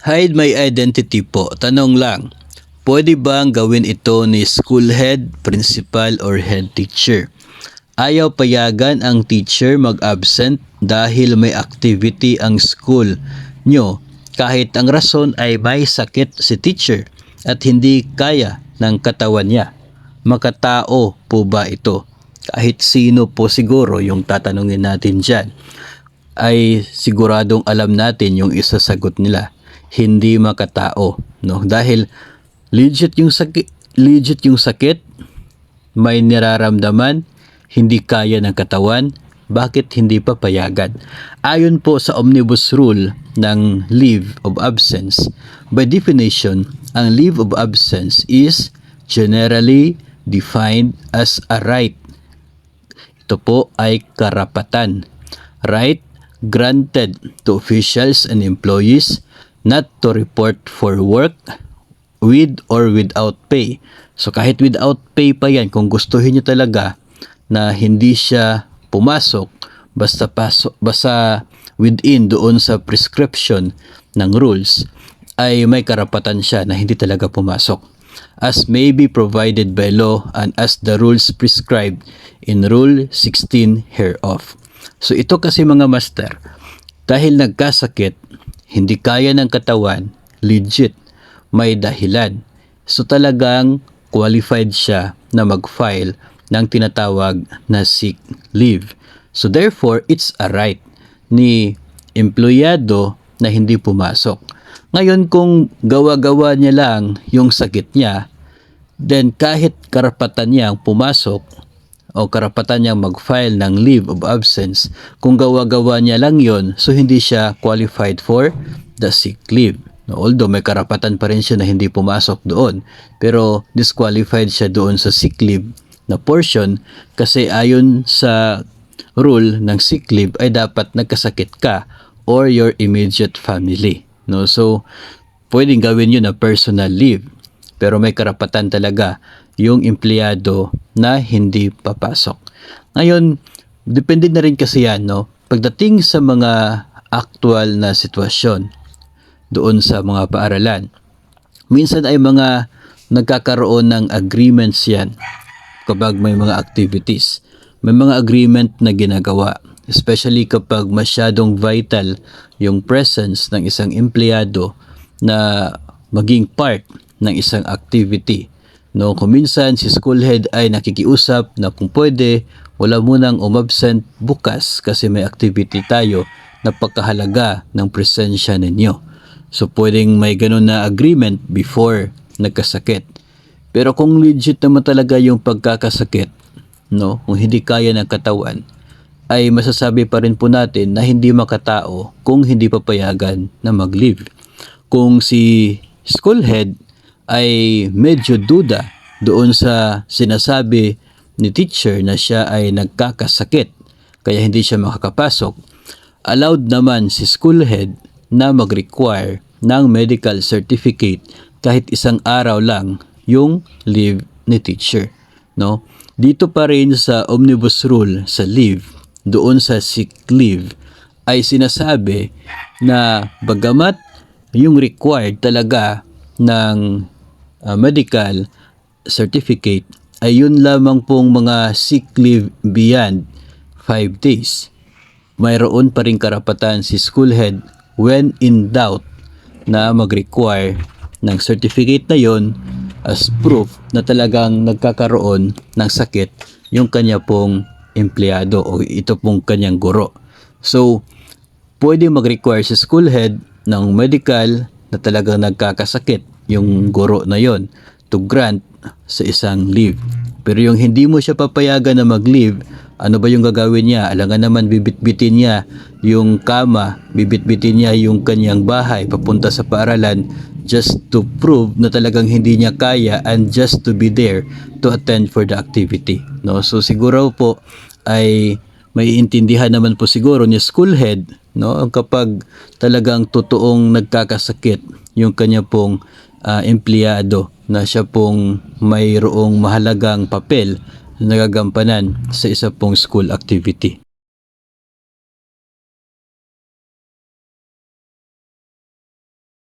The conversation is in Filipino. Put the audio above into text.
Hide my identity po. Tanong lang, pwede bang gawin ito ni school head, principal, or head teacher? Ayaw payagan ang teacher mag-absent dahil may activity ang school nyo kahit ang rason ay may sakit si teacher at hindi kaya ng katawan niya. Makatao po ba ito? Kahit sino po siguro yung tatanungin natin dyan ay siguradong alam natin yung isasagot nila. Hindi makatao, no? Dahil legit yung sakit, may niraramdaman, hindi kaya ng katawan, bakit hindi pa payagan? Ayon po sa omnibus rule ng leave of absence, by definition, ang leave of absence is generally defined as a right. Ito po ay karapatan. Right granted to officials and employees not to report for work with or without pay. So kahit without pay pa yan, kung gustuhin nyo talaga na hindi siya pumasok, basta within doon sa prescription ng rules, ay may karapatan siya na hindi talaga pumasok. As may be provided by law and as the rules prescribed in Rule 16 hereof. So ito kasi mga master, dahil nagkasakit, hindi kaya ng katawan, legit, may dahilan. So talagang qualified siya na mag-file ng tinatawag na sick leave. So therefore, it's a right ni empleyado na hindi pumasok. Ngayon kung gawa-gawa niya lang yung sakit niya, then kahit karapatan niyang pumasok o karapatan niyang mag-file ng leave of absence, kung gawa-gawa niya lang yon, so hindi siya qualified for the sick leave. Although may karapatan pa rin siya na hindi pumasok doon, pero disqualified siya doon sa sick leave na portion kasi ayon sa rule ng sick leave ay dapat nagkasakit ka or your immediate family. No? So, pwedeng gawin yun na personal leave, pero may karapatan talaga yung empleyado na hindi papasok. Ngayon, depende na rin kasi yan, no? Pagdating sa mga actual na sitwasyon doon sa mga paaralan, minsan ay mga nagkakaroon ng agreements yan kapag may mga activities. May mga agreement na ginagawa, especially kapag masyadong vital yung presence ng isang empleyado na maging part ng isang activity. No, kung minsan si school head ay nakikiusap na kung pwede, wala munang umabsent bukas kasi may activity tayo na pagkahalaga ng presensya ninyo. So pwedeng may ganun na agreement before nagkasakit. Pero kung legit naman talaga yung pagkakasakit, no, kung hindi kaya ng katawan, ay masasabi pa rin po natin na hindi makatao kung hindi papayagan na mag-leave. Kung si school head ay medyo duda doon sa sinasabi ni teacher na siya ay nagkakasakit kaya hindi siya makakapasok, allowed naman si school head na mag-require ng medical certificate kahit isang araw lang yung leave ni teacher. No? Dito pa rin sa omnibus rule sa leave, doon sa sick leave, ay sinasabi na bagamat yung required talaga ng medical certificate ay yun lamang pong mga sick leave beyond 5 days. Mayroon pa rin karapatan si school head when in doubt na mag-require ng certificate na yon as proof na talagang nagkakaroon ng sakit yung kanya pong empleyado o ito pong kanyang guro. So, pwede mag-require si school head ng medical na talagang nagkakasakit yung guro na yon to grant sa isang leave. Pero yung hindi mo siya papayagan na mag-leave, ano ba yung gagawin niya? Alangan naman bibitbitin niya yung kama, bibitbitin niya yung kanyang bahay papunta sa paaralan just to prove na talagang hindi niya kaya and just to be there to attend for the activity. No? So siguro po ay may intindihan naman po siguro ni school head, no, kapag talagang totoong nagkakasakit yung kanya pong empleyado na siya pong mayroong mahalagang papel na nagagampanan sa isa pong school activity.